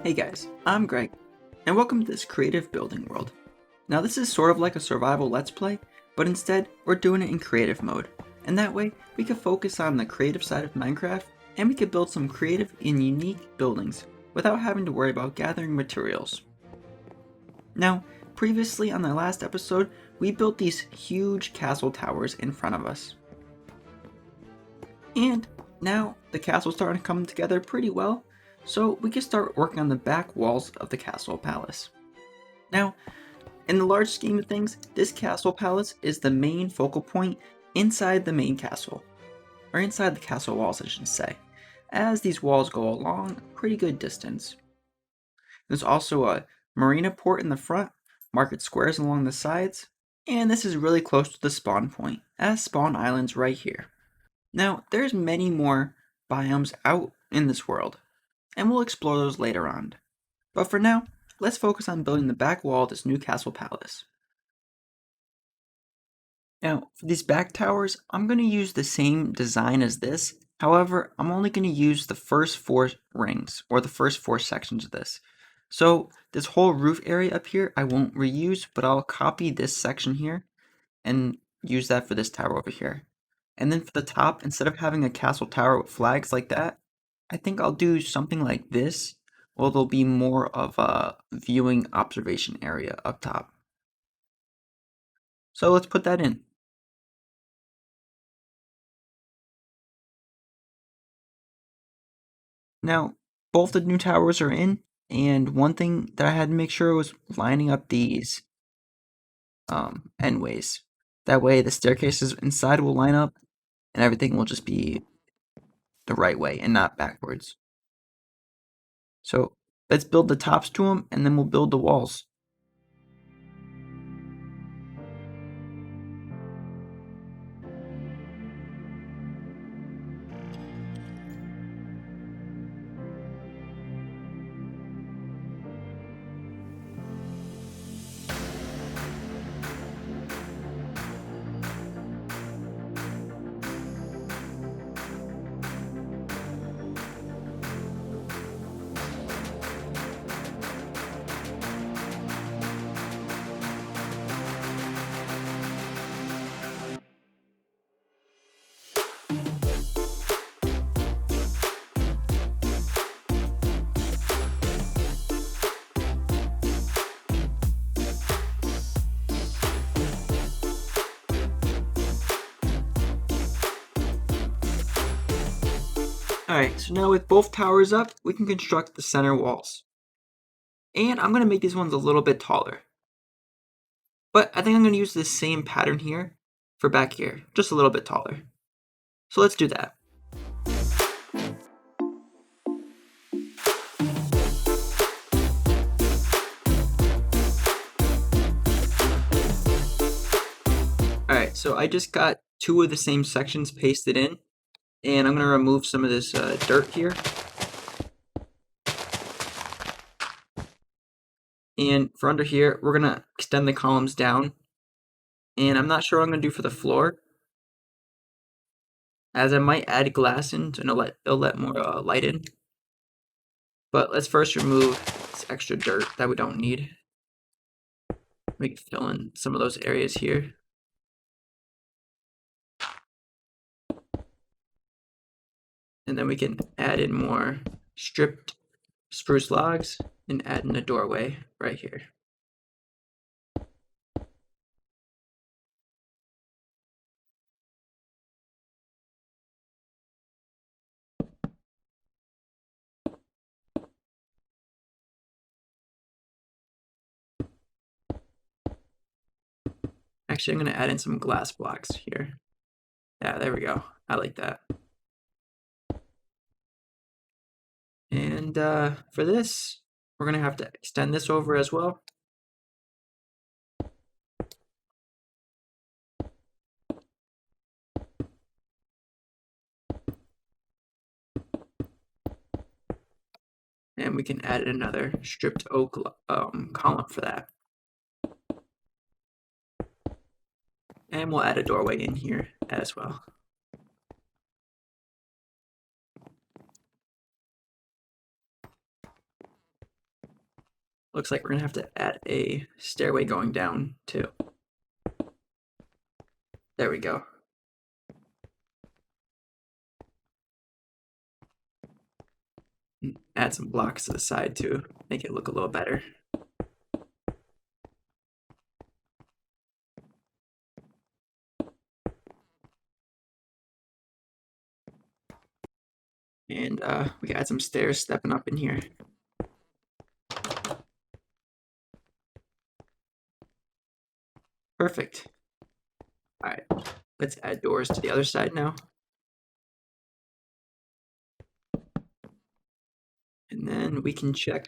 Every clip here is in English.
Hey guys, I'm Greg, and welcome to this creative building world. Now this is sort of like a survival let's play, but instead we're doing it in creative mode, and that way we can focus on the creative side of Minecraft, and we can build some creative and unique buildings without having to worry about gathering materials. Now, previously on the last episode, we built these huge castle towers in front of us. And now the castle's starting to come together pretty well, so we can start working on the back walls of the castle palace. Now, in the large scheme of things, this castle palace is the main focal point inside the main castle, or inside the castle walls I should say, as these walls go along a pretty good distance. There's also a marina port in the front, market squares along the sides, and this is really close to the spawn point, as spawn islands right here. Now, there's many more biomes out in this world, and we'll explore those later on. But for now, let's focus on building the back wall of this new castle palace. Now, for these back towers, I'm going to use the same design as this. However, I'm only going to use the first 4 rings, or the first 4 sections of this. So, this whole roof area up here, I won't reuse, but I'll copy this section here and use that for this tower over here. And then for the top, instead of having a castle tower with flags like that, I think I'll do something like this, or there'll be more of a viewing observation area up top. So let's put that in. Now, both the new towers are in, and one thing that I had to make sure was lining up these endways. That way the staircases inside will line up, and everything will just be the right way and not backwards. So let's build the tops to them, and then we'll build the walls. Alright, so now with both towers up, we can construct the center walls. And I'm going to make these ones a little bit taller. But I think I'm going to use this same pattern here for back here, just a little bit taller. So let's do that. Alright, so I just got 2 of the same sections pasted in, and I'm going to remove some of this dirt here. And for under here, we're going to extend the columns down. And I'm not sure what I'm going to do for the floor, as I might add glass in and it'll let more light in. But let's first remove this extra dirt that we don't need. We can fill in some of those areas here. And then we can add in more stripped spruce logs and add in a doorway right here. Actually, I'm going to add in some glass blocks here. Yeah, there we go. I like that. And for this, we're going to have to extend this over as well. And we can add another stripped oak column for that. And we'll add a doorway in here as well. Looks like we're gonna have to add a stairway going down too. There we go. Add some blocks to the side to make it look a little better. And we can add some stairs stepping up in here. Perfect. All right, let's add doors to the other side now. And then we can check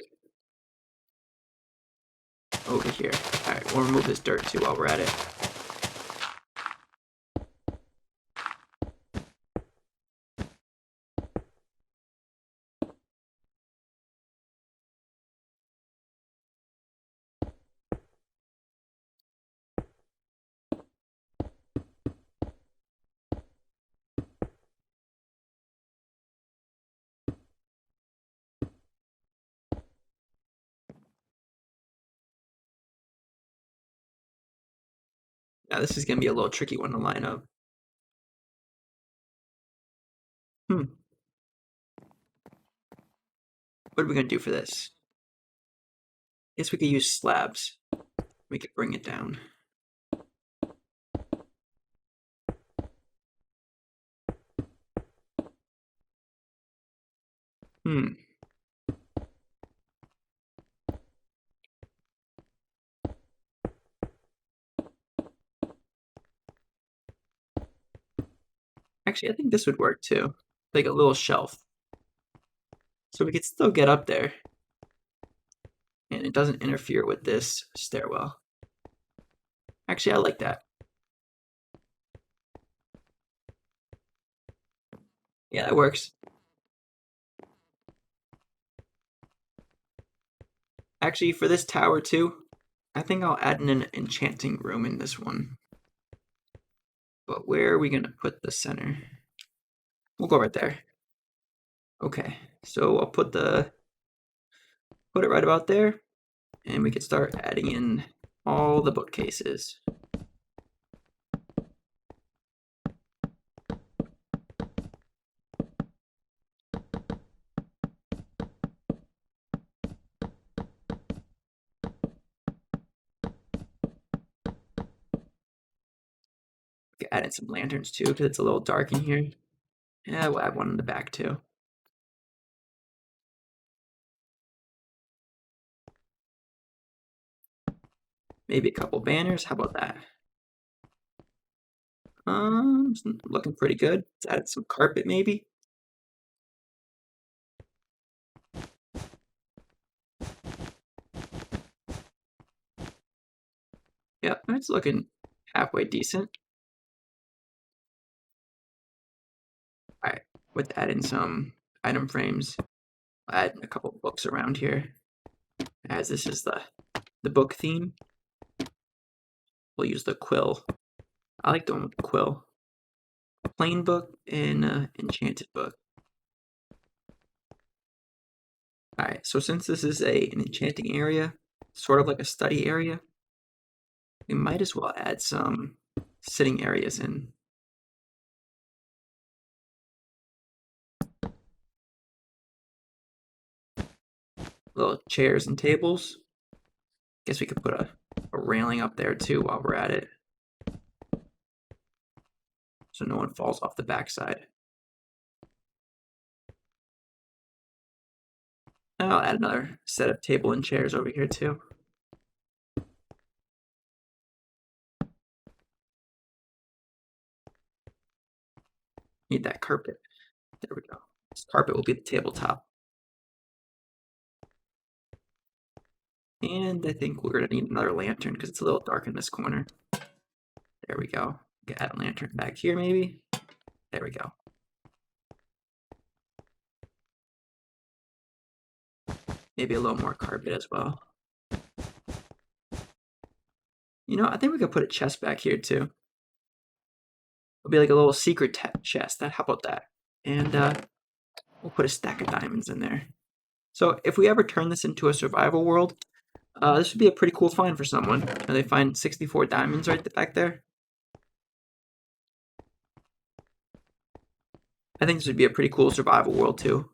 over here. All right, we'll remove this dirt too while we're at it. Now this is gonna be a little tricky one to line up. What are we gonna do for this? Guess we could use slabs. We could bring it down. Actually, I think this would work too. Like a little shelf. So we could still get up there. And it doesn't interfere with this stairwell. Actually, I like that. Yeah, that works. Actually, for this tower too, I think I'll add in an enchanting room in this one. But where are we gonna put the center? We'll go right there. Okay, so I'll put it right about there, and we can start adding in all the bookcases. We can add in some lanterns too, because it's a little dark in here. Yeah, we'll add one in the back too. Maybe a couple banners. How about that? Looking pretty good. Let's add some carpet maybe. Yep, that's looking halfway decent. All right, with adding some item frames, I'll add a couple books around here. As this is the book theme, we'll use the quill. I like the one with the quill. A plain book and an enchanted book. All right, so since this is an enchanting area, sort of like a study area, we might as well add some sitting areas in. Little chairs and tables. Guess we could put a railing up there too while we're at it, so no one falls off the backside. And I'll add another set of table and chairs over here too. Need that carpet. There we go. This carpet will be the tabletop. And I think we're gonna need another lantern because it's a little dark in this corner. There we go. We can add a lantern back here maybe. There we go. Maybe a little more carpet as well. You know, I think we could put a chest back here too. It'll be like a little secret chest. How about that? And we'll put a stack of diamonds in there. So if we ever turn this into a survival world, This would be a pretty cool find for someone. They find 64 diamonds right back there. I think this would be a pretty cool survival world too.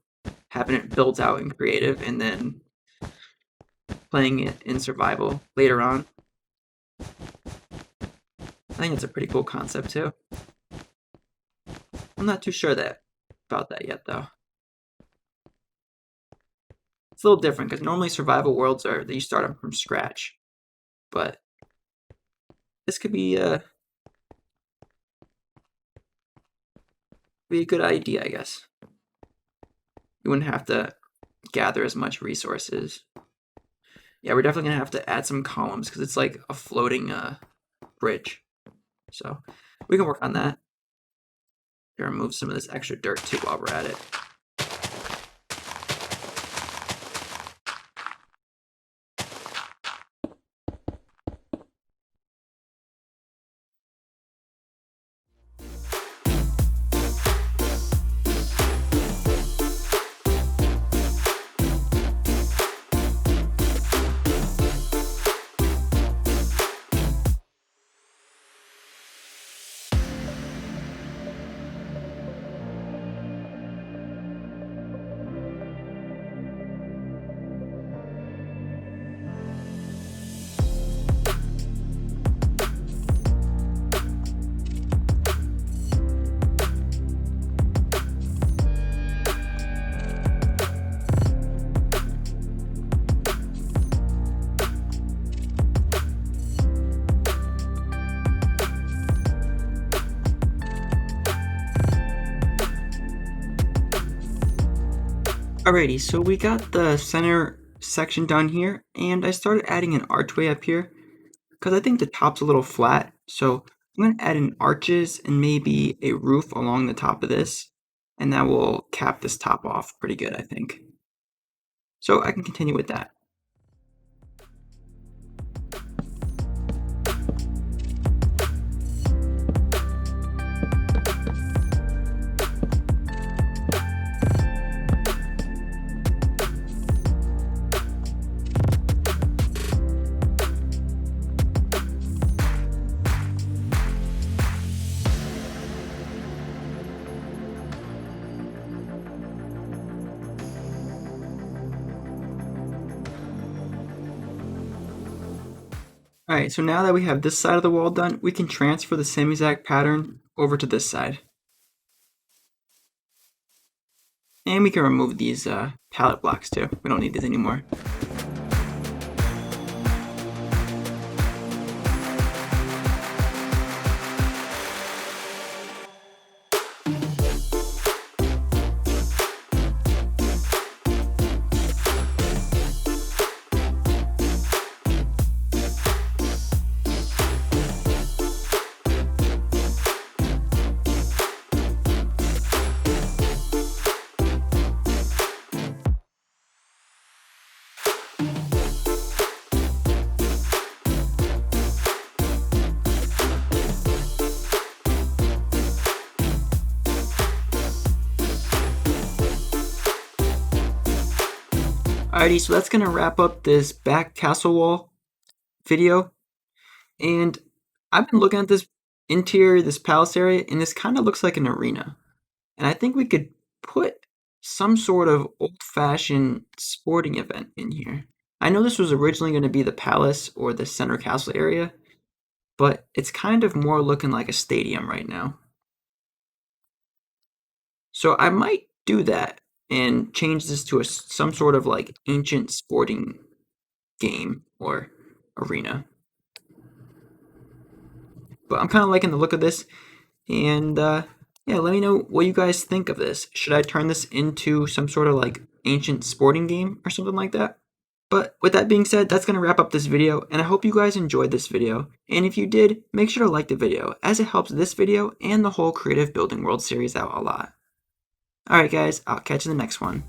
Having it built out in creative and then playing it in survival later on. I think it's a pretty cool concept too. I'm not too sure about that yet though. It's a little different because normally survival worlds are that you start them from scratch, but this could be a good idea, I guess. You wouldn't have to gather as much resources. Yeah, we're definitely gonna have to add some columns because it's like a floating bridge. So we can work on that. Gonna remove some of this extra dirt too while we're at it. Alrighty, so we got the center section done here, and I started adding an archway up here because I think the top's a little flat. So I'm going to add in arches and maybe a roof along the top of this, and that will cap this top off pretty good, I think. So I can continue with that. Alright, so now that we have this side of the wall done, we can transfer the same exact pattern over to this side. And we can remove these pallet blocks too. We don't need these anymore. Alrighty, so that's gonna wrap up this back castle wall video. And I've been looking at this interior, this palace area, and this kind of looks like an arena. And I think we could put some sort of old-fashioned sporting event in here. I know this was originally going to be the palace or the center castle area, but it's kind of more looking like a stadium right now. So I might do that and change this to some sort of like ancient sporting game or arena. But I'm kind of liking the look of this, and yeah, let me know what you guys think of this. Should I turn this into some sort of like ancient sporting game or something like that? But with that being said, that's going to wrap up this video, and I hope you guys enjoyed this video. And if you did, make sure to like the video, as it helps this video and the whole Creative Building World series out a lot. Alright guys, I'll catch you in the next one.